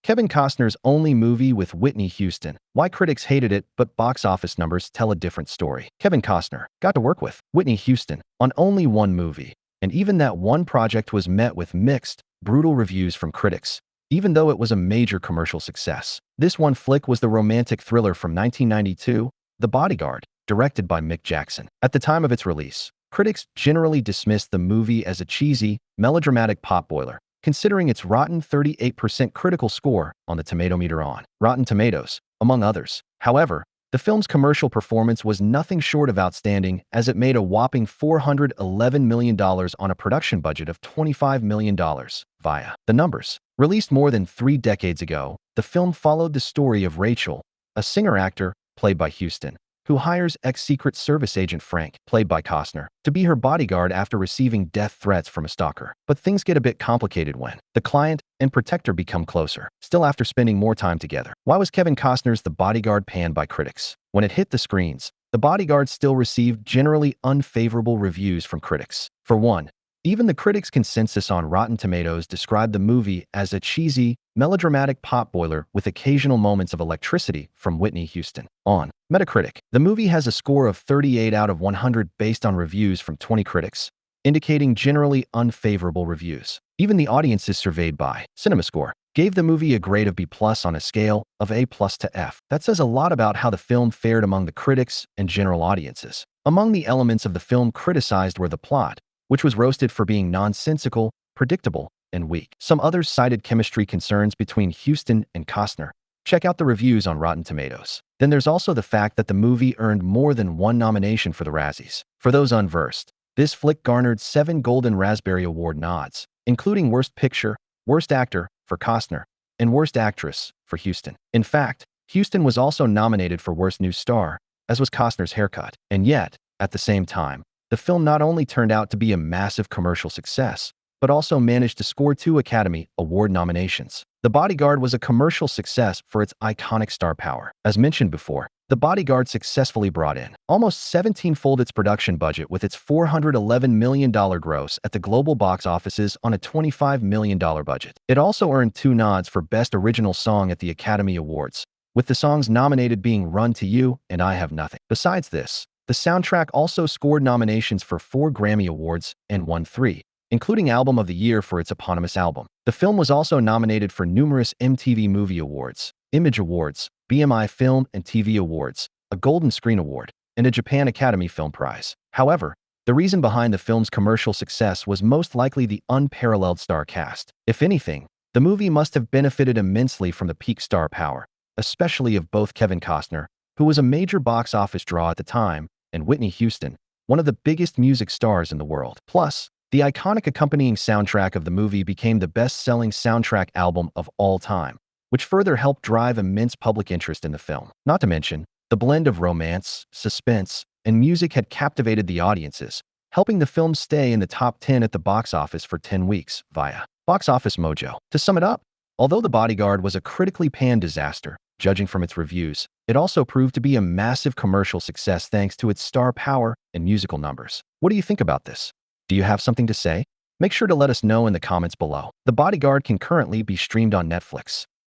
Kevin Costner's only movie with Whitney Houston. Why critics hated it, but box office numbers tell a different story. Kevin Costner got to work with Whitney Houston on only one movie, and even that one project was met with mixed, brutal reviews from critics, even though it was a major commercial success. This one flick was the romantic thriller from 1992, The Bodyguard, directed by Mick Jackson. At the time of its release, critics generally dismissed the movie as a cheesy, melodramatic potboiler, considering its rotten 38% critical score on the tomato meter on Rotten Tomatoes, among others. However, the film's commercial performance was nothing short of outstanding, as it made a whopping $411 million on a production budget of $25 million. Via the numbers. Released more than 3 decades ago, the film followed the story of Rachel, a singer-actor played by Houston, who hires ex-Secret Service agent Frank, played by Costner, to be her bodyguard after receiving death threats from a stalker. But things get a bit complicated when the client and protector become closer, still after spending more time together. Why was Kevin Costner's The Bodyguard panned by critics? When it hit the screens, The Bodyguard still received generally unfavorable reviews from critics. For one, even the critics' consensus on Rotten Tomatoes described the movie as a cheesy, melodramatic potboiler with occasional moments of electricity from Whitney Houston. On Metacritic, the movie has a score of 38 out of 100 based on reviews from 20 critics, indicating generally unfavorable reviews. Even the audiences surveyed by CinemaScore gave the movie a grade of B+ on a scale of A+ to F. That says a lot about how the film fared among the critics and general audiences. Among the elements of the film criticized were the plot, which was roasted for being nonsensical, predictable, and weak. Some others cited chemistry concerns between Houston and Costner. Check out the reviews on Rotten Tomatoes. Then there's also the fact that the movie earned more than one nomination for the Razzies. For those unversed, this flick garnered 7 Golden Raspberry Award nods, including Worst Picture, Worst Actor for Costner, and Worst Actress for Houston. In fact, Houston was also nominated for Worst New Star, as was Costner's haircut. And yet, at the same time, the film not only turned out to be a massive commercial success, but also managed to score 2 Academy Award nominations. The Bodyguard was a commercial success for its iconic star power. As mentioned before, The Bodyguard successfully brought in almost 17-fold its production budget with its $411 million gross at the global box offices on a $25 million budget. It also earned 2 nods for Best Original Song at the Academy Awards, with the songs nominated being Run to You and I Have Nothing. Besides this, the soundtrack also scored nominations for 4 Grammy Awards and won 3, including Album of the Year for its eponymous album. The film was also nominated for numerous MTV Movie Awards, Image Awards, BMI Film and TV Awards, a Golden Screen Award, and a Japan Academy Film Prize. However, the reason behind the film's commercial success was most likely the unparalleled star cast. If anything, the movie must have benefited immensely from the peak star power, especially of both Kevin Costner, who was a major box office draw at the time, and Whitney Houston, one of the biggest music stars in the world. Plus, the iconic accompanying soundtrack of the movie became the best-selling soundtrack album of all time, which further helped drive immense public interest in the film. Not to mention, the blend of romance, suspense, and music had captivated the audiences, helping the film stay in the top 10 at the box office for 10 weeks via Box Office Mojo. To sum it up, although The Bodyguard was a critically panned disaster, judging from its reviews, it also proved to be a massive commercial success thanks to its star power and musical numbers. What do you think about this? Do you have something to say? Make sure to let us know in the comments below. The Bodyguard can currently be streamed on Netflix.